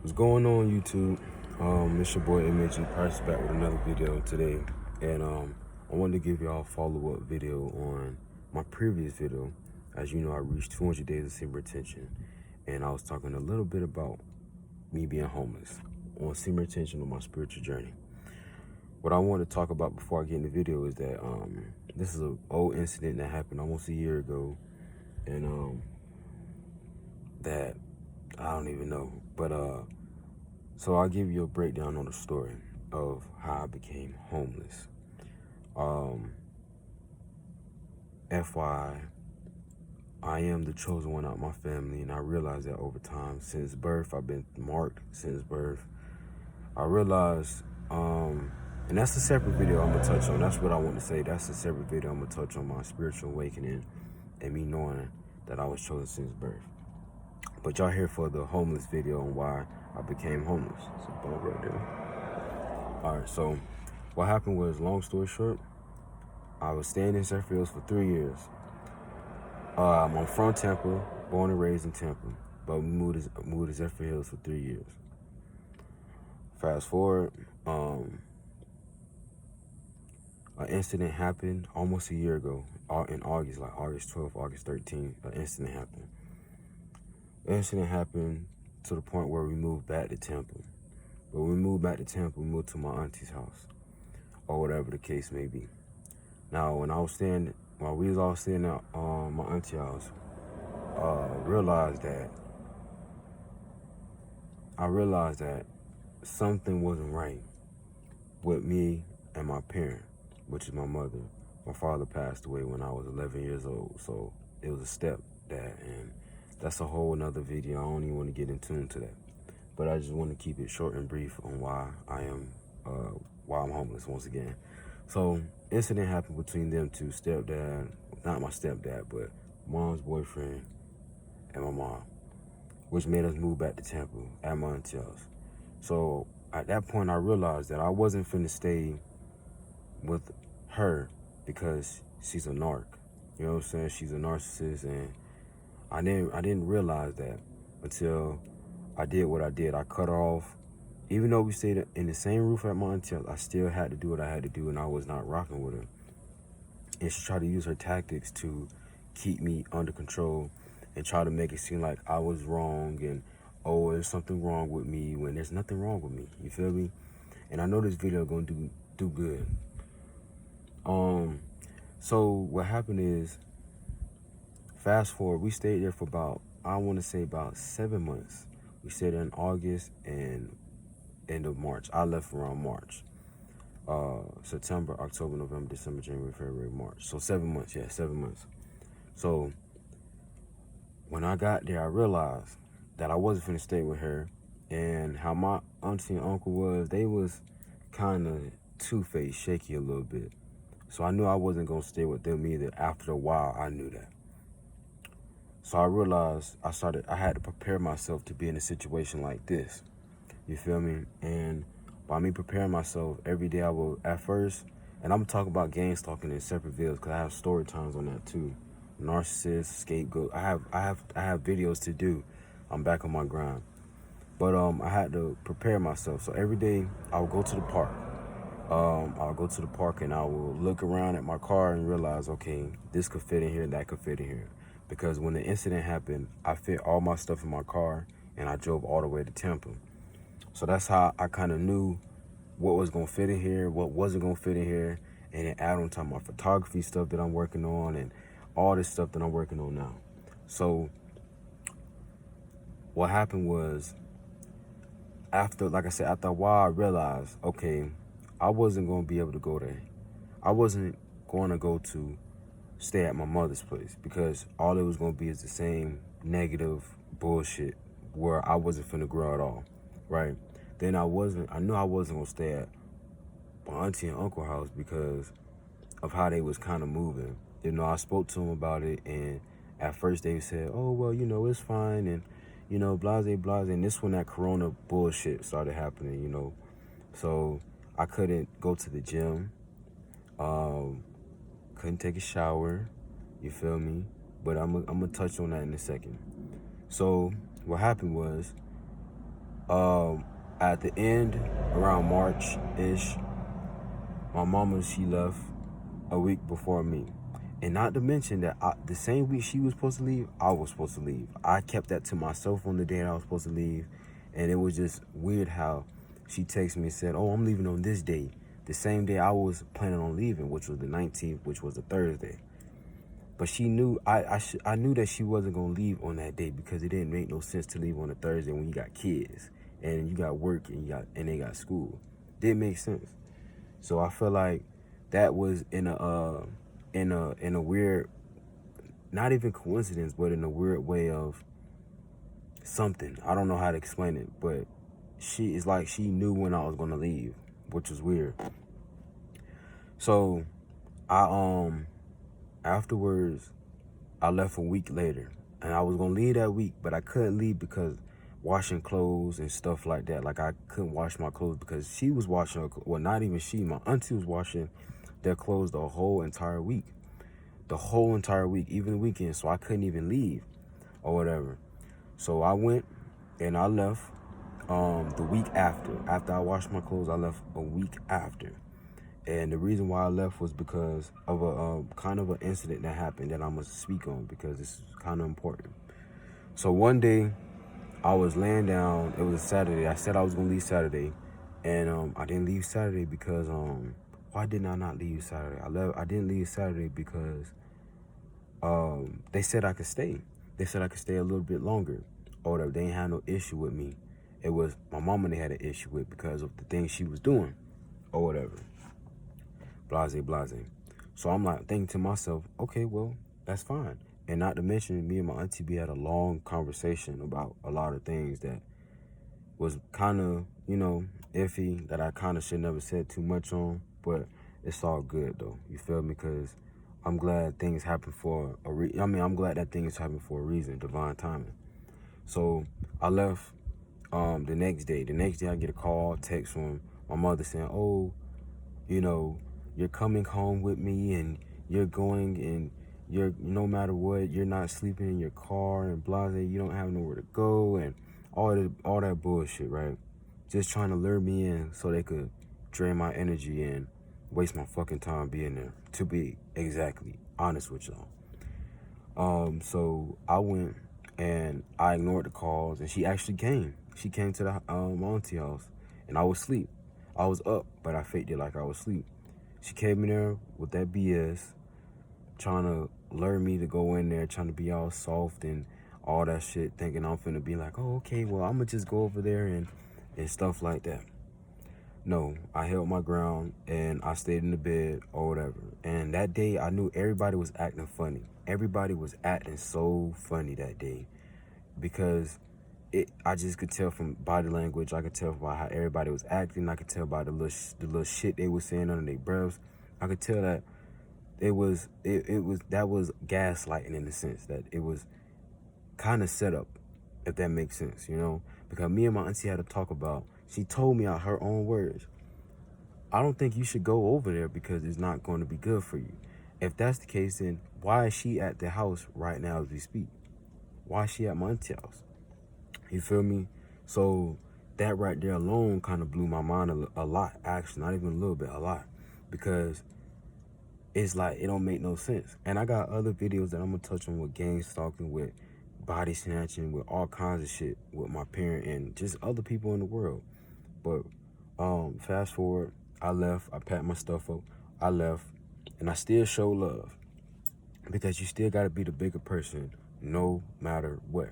What's going on, YouTube? It's your boy M.A.G. Price back with another video today, and I wanted to give y'all a follow-up video on my previous video. As you know, I reached 200 days of semen retention, and I was talking a little bit about me being homeless on semen retention on my spiritual journey. What I want to talk about before I get in the video is that this is an old incident that happened almost a year ago, and that I don't even know, but so I'll give you a breakdown on the story of how I became homeless. FYI, I am the chosen one out of my family, and I realized that over time, since birth, I've been marked since birth. I realized, and that's a separate video I'm gonna touch on. That's what I want to say. That's a separate video I'm gonna touch on my spiritual awakening and me knowing that I was chosen since birth. But y'all here for the homeless video on why I became homeless. So boom right there. All right, so what happened was, long story short, I was staying in Zephyr Hills for 3 years. I'm from Tampa, born and raised in Tampa, but we moved to Zephyr Hills for 3 years. Fast forward, an incident happened almost a year ago, in August, like August 12th, August 13th, an incident happened. The incident happened to the point where we moved back to Tampa. But when we moved back to Tampa, we moved to my auntie's house, or whatever the case may be. Now, while we was all staying at my auntie's house, I realized that something wasn't right with me and my parent, which is my mother. My father passed away when I was 11 years old, so it was a stepdad, and that's a whole nother video. I don't even want to get into that, but I just want to keep it short and brief on why I'm homeless once again. So, incident happened between them two, stepdad, not my stepdad, but mom's boyfriend and my mom, which made us move back to Tampa at my auntie's house. So at that point, I realized that I wasn't finna stay with her because she's a narc. You know what I'm saying? She's a narcissist, and I didn't realize that until I did what I did. I cut her off. Even though we stayed in the same roof at my auntie's house, I still had to do what I had to do, and I was not rocking with her. And she tried to use her tactics to keep me under control and try to make it seem like I was wrong and, oh, there's something wrong with me when there's nothing wrong with me. You feel me? And I know this video gonna do good. So what happened is, fast forward, we stayed there for about, I want to say about 7 months. We stayed there in August and end of March. I left around March. September, October, November, December, January, February, March. So 7 months, yeah, 7 months. So when I got there, I realized that I wasn't finna stay with her, and how my auntie and uncle was, they was kind of two-faced, shaky a little bit. So I knew I wasn't gonna stay with them either. After a while, I knew that. So I realized I had to prepare myself to be in a situation like this. You feel me? And by me preparing myself every day, I will, at first, and I'm talking about gang stalking in separate videos because I have story times on that too. Narcissist, scapegoat. I have videos to do. I'm back on my grind. But I had to prepare myself. So every day I would go to the park. I'll go to the park and I will look around at my car and realize, okay, this could fit in here, that could fit in here. Because when the incident happened, I fit all my stuff in my car and I drove all the way to Tampa. So that's how I kind of knew what was going to fit in here, what wasn't going to fit in here, and then add on top of my photography stuff that I'm working on and all this stuff that I'm working on now. So what happened was, after a while, I realized, okay, I wasn't going to be able to go there. I wasn't going to go to stay at my mother's place because all it was going to be is the same negative bullshit where I wasn't finna grow at all, right? Then I knew I wasn't going to stay at my auntie and uncle house because of how they was kind of moving. You know, I spoke to them about it, and at first they said, oh, well, you know, it's fine, and, you know, blase, blase. And this when that corona bullshit started happening, you know. So I couldn't go to the gym, couldn't take a shower, you feel me? But I'm gonna touch on that in a second. So what happened was, At the end, around March-ish, my mama, she left a week before me. And not to mention that the same week she was supposed to leave, I was supposed to leave. I kept that to myself on the day that I was supposed to leave. And it was just weird how she texted me and said, oh, I'm leaving on this day. The same day I was planning on leaving, which was the 19th, which was a Thursday. But she knew, I knew that she wasn't going to leave on that day because it didn't make no sense to leave on a Thursday when you got kids and you got work and they got school. Didn't make sense. So I feel like that was in a weird, not even coincidence, but in a weird way of something. I don't know how to explain it, but it's like she knew when I was gonna leave, which was weird. So I afterwards I left a week later, and I was gonna leave that week, but I couldn't leave because washing clothes and stuff like that. Like I couldn't wash my clothes because she was washing her, well, not even she, my auntie was washing their clothes the whole entire week, even the weekend. So I couldn't even leave or whatever. So I went and I left the week after. After I washed my clothes, I left a week after. And the reason why I left was because of a kind of an incident that happened that I'm gonna speak on because it's kind of important. So one day I was laying down. It was a Saturday. I said I was gonna leave Saturday, and I didn't leave Saturday because why did I not leave Saturday? I didn't leave Saturday because they said I could stay. They said I could stay a little bit longer, or whatever. They ain't had no issue with me. It was my mama they had an issue with because of the things she was doing, or whatever. Blase, blase. So I'm like thinking to myself, okay, well, that's fine. And not to mention, me and my auntie, we had a long conversation about a lot of things that was kind of, iffy, that I kind of should never said too much on. But it's all good, though. You feel me? Because I'm glad things happen for a reason. I mean, I'm glad that things happen for a reason, divine timing. So I left the next day. The next day I get a call, text from my mother saying, oh, you're coming home with me and you're going and you're, no matter what, you're not sleeping in your car and blase, you don't have nowhere to go and all that bullshit, right? Just trying to lure me in so they could drain my energy and waste my fucking time being there, to be exactly honest with y'all. So I went and I ignored the calls and she actually came. She came to the my auntie house and I was asleep. I was up, but I faked it like I was asleep. She came in there with that BS, trying to lure me to go in there, trying to be all soft and all that shit, thinking I'm finna be like, oh, okay, well, I'm gonna just go over there and stuff like that. No, I held my ground and I stayed in the bed or whatever. And that day, I knew everybody was acting funny. Everybody was acting so funny that day because I just could tell from body language. I could tell by how everybody was acting. I could tell by the little shit they were saying under their breaths. I could tell that that was gaslighting in the sense that it was kind of set up, if that makes sense, because me and my auntie had to talk about. She told me out her own words, I don't think you should go over there because it's not going to be good for you. If that's the case, then why is she at the house right now as we speak? Why is she at my auntie's house? You feel me? So that right there alone kind of blew my mind a lot, actually, not even a little bit, a lot, because it's like it don't make no sense. And I got other videos that I'm gonna touch on with gang stalking, with body snatching, with all kinds of shit with my parent and just other people in the world. But fast forward, I left, I packed my stuff up, I left, and I still show love because you still gotta be the bigger person no matter what.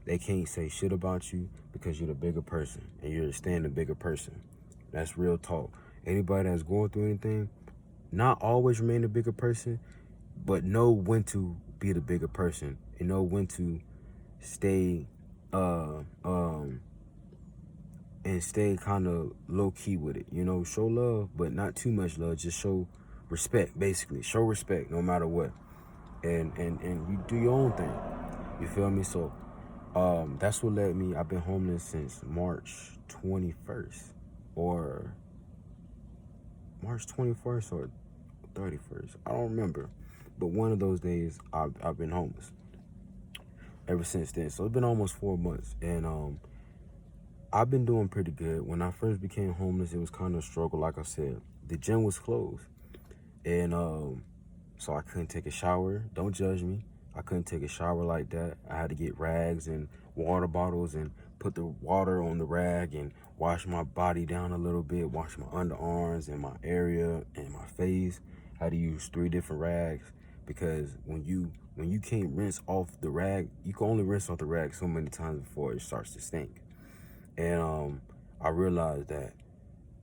They can't say shit about you because you're the bigger person and you're staying the bigger person. That's real talk. Anybody that's going through anything, not always remain the bigger person, but know when to be the bigger person and know when to stay and stay kind of low key with it. Show love, but not too much love. Just show respect, basically. Show respect no matter what. And you do your own thing. You feel me? So that's what led me. I've been homeless since March 21st or March 21st or 31st. I don't remember. But one of those days I've been homeless ever since then. So it's been almost 4 months. And I've been doing pretty good. When I first became homeless, it was kind of a struggle. Like I said, the gym was closed, and so I couldn't take a shower. Don't judge me. I couldn't take a shower like that. I had to get rags and water bottles and put the water on the rag and wash my body down a little bit, wash my underarms and my area and my face. I had to use 3 different rags, because when you can't rinse off the rag, you can only rinse off the rag so many times before it starts to stink. And I realized that,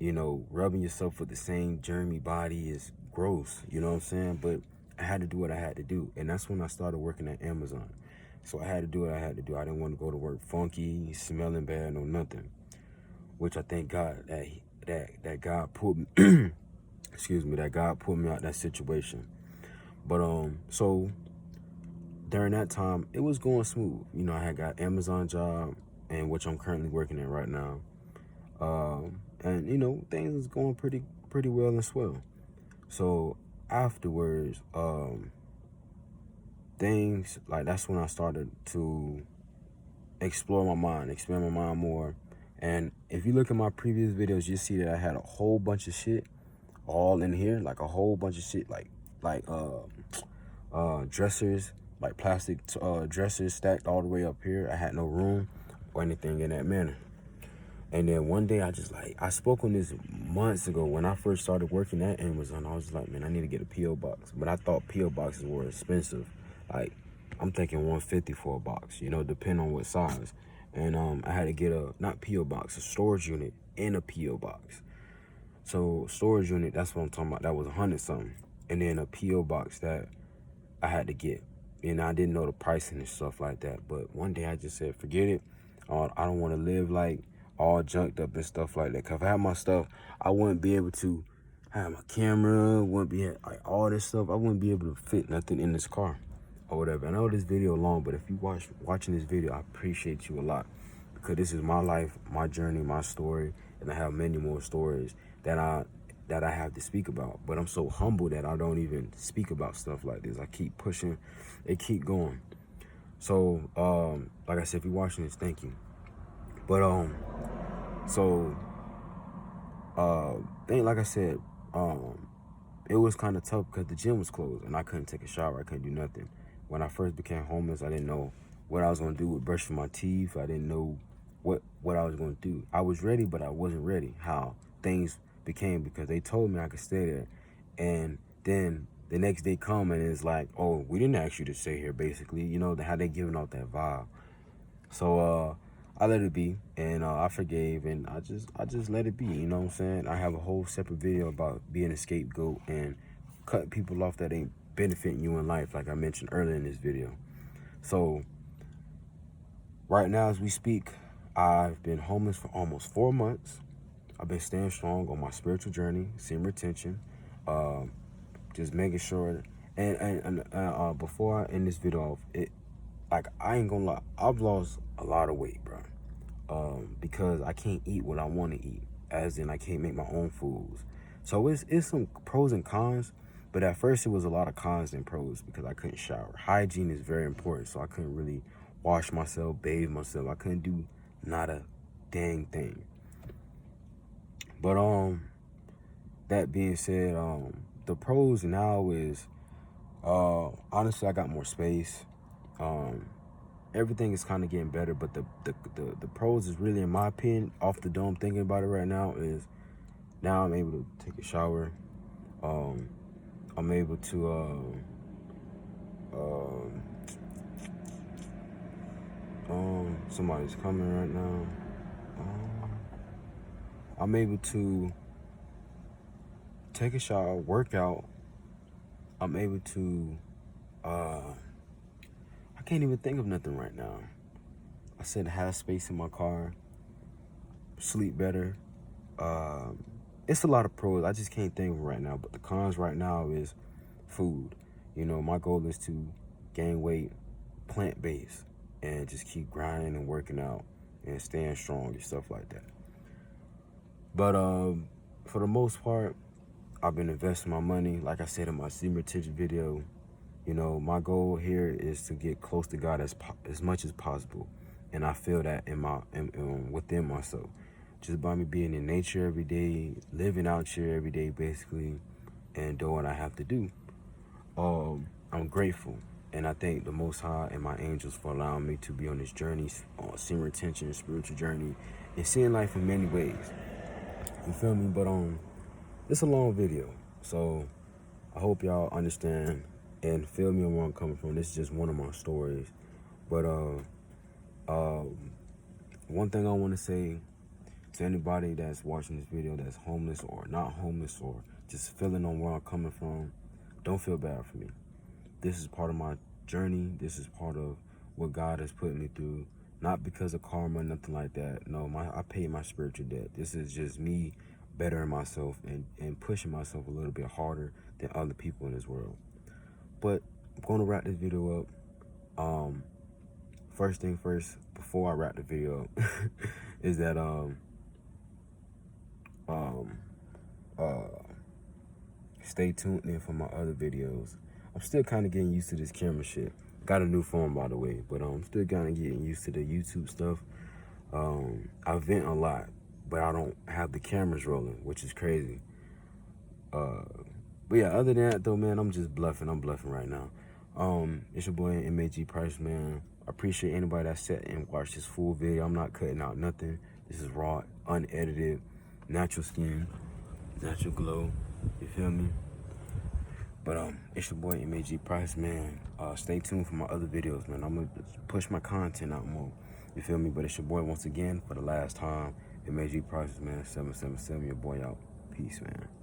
rubbing yourself with the same germy body is gross, you know what I'm saying? But I had to do what I had to do. And that's when I started working at Amazon. So I had to do what I had to do. I didn't want to go to work funky, smelling bad, or nothing. Which I thank God that God put me excuse me, that God put me out that situation. But so during that time, it was going smooth. I had got Amazon job, and which I'm currently working in right now. And things is going pretty well and swell. So afterwards, things like, that's when I started to explore my mind, expand my mind more. And if you look at my previous videos, you see that I had a whole bunch of shit all in here, like a whole bunch of shit, like dressers, like plastic dressers stacked all the way up here. I had no room or anything in that manner. And then one day I spoke on this months ago when I first started working at Amazon. I was like, man, I need to get a P.O. box. But I thought P.O. boxes were expensive. Like, I'm thinking $150 for a box, depending on what size. And I had to get not P.O. box, a storage unit and a P.O. box. So storage unit, that's what I'm talking about. That was $100 something. And then a P.O. box that I had to get. And I didn't know the pricing and stuff like that. But one day I just said, forget it. I don't want to live like all junked up and stuff like that. Cause if I had my stuff, I wouldn't be able to have my camera, wouldn't be like all this stuff. I wouldn't be able to fit nothing in this car or whatever. I know this video long, but if you watching this video, I appreciate you a lot, because this is my life, my journey, my story, and I have many more stories that I have to speak about. But I'm so humble that I don't even speak about stuff like this. I keep pushing, it keep going. So like I said, if you're watching this, thank you. But like I said, it was kind of tough because the gym was closed and I couldn't take a shower. I couldn't do nothing. When I first became homeless, I didn't know what I was going to do with brushing my teeth. I didn't know what I was going to do. I was ready, but I wasn't ready how things became, because they told me I could stay there. And then the next day come and it's like, oh, we didn't ask you to stay here, basically. How they giving off that vibe. So I let it be, and I forgave, and I just let it be, you know what I'm saying? I have a whole separate video about being a scapegoat and cutting people off that ain't benefiting you in life, like I mentioned earlier in this video. So right now as we speak, I've been homeless for almost 4 months. I've been staying strong on my spiritual journey, semen retention, just making sure. And before I end this video off, I ain't gonna lie, I've lost a lot of weight, bro. Because I can't eat what I want to eat, as in I can't make my own foods. So it's some pros and cons, but at first it was a lot of cons than pros, because I couldn't shower. Hygiene is very important, so I couldn't really wash myself, bathe myself. I couldn't do not a dang thing. But that being said, the pros now is honestly I got more space. Everything is kind of getting better, but the pros is really, in my opinion, off the dome, thinking about it right now, is now I'm able to take a shower. I'm able to somebody's coming right now. I'm able to take a shower, work out. I'm able to I can't even think of nothing right now. I said have space in my car, sleep better. It's a lot of pros. I just can't think of them right now. But the cons right now is food. My goal is to gain weight, plant-based, and just keep grinding and working out and staying strong and stuff like that. But for the most part, I've been investing my money. Like I said in my semen retention video, my goal here is to get close to God as much as possible. and I feel that within myself, just by me being in nature every day, living out here every day, basically, and doing what I have to do. I'm grateful, and I thank the Most High and my angels for allowing me to be on this journey, seeing retention, spiritual journey, and seeing life in many ways. You feel me? But it's a long video, so I hope y'all understand and feel me on where I'm coming from. This is just one of my stories, but one thing I want to say to anybody that's watching this video that's homeless or not homeless or just feeling on where I'm coming from, don't feel bad for me. This is part of my journey. This is part of what God has put me through. Not because of karma, nothing like that. No, I paid my spiritual debt. This is just me bettering myself and pushing myself a little bit harder than other people in this world. But I'm going to wrap this video up. First thing first, before I wrap the video up, is that stay tuned in for my other videos. I'm still kind of getting used to this camera shit. Got a new phone, by the way, but I'm still kind of getting used to the YouTube stuff. I vent a lot, but I don't have the cameras rolling, which is crazy. But yeah, other than that though, man, I'm just bluffing. I'm bluffing right now. It's your boy M.A.G Price, man. I appreciate anybody that sat and watched this full video. I'm not cutting out nothing. This is raw, unedited, natural skin, natural glow. You feel me? But it's your boy M.A.G Price, man. Stay tuned for my other videos, man. I'm gonna push my content out more. You feel me? But it's your boy once again for the last time. M.A.G Price, man. 777. Your boy out. Peace, man.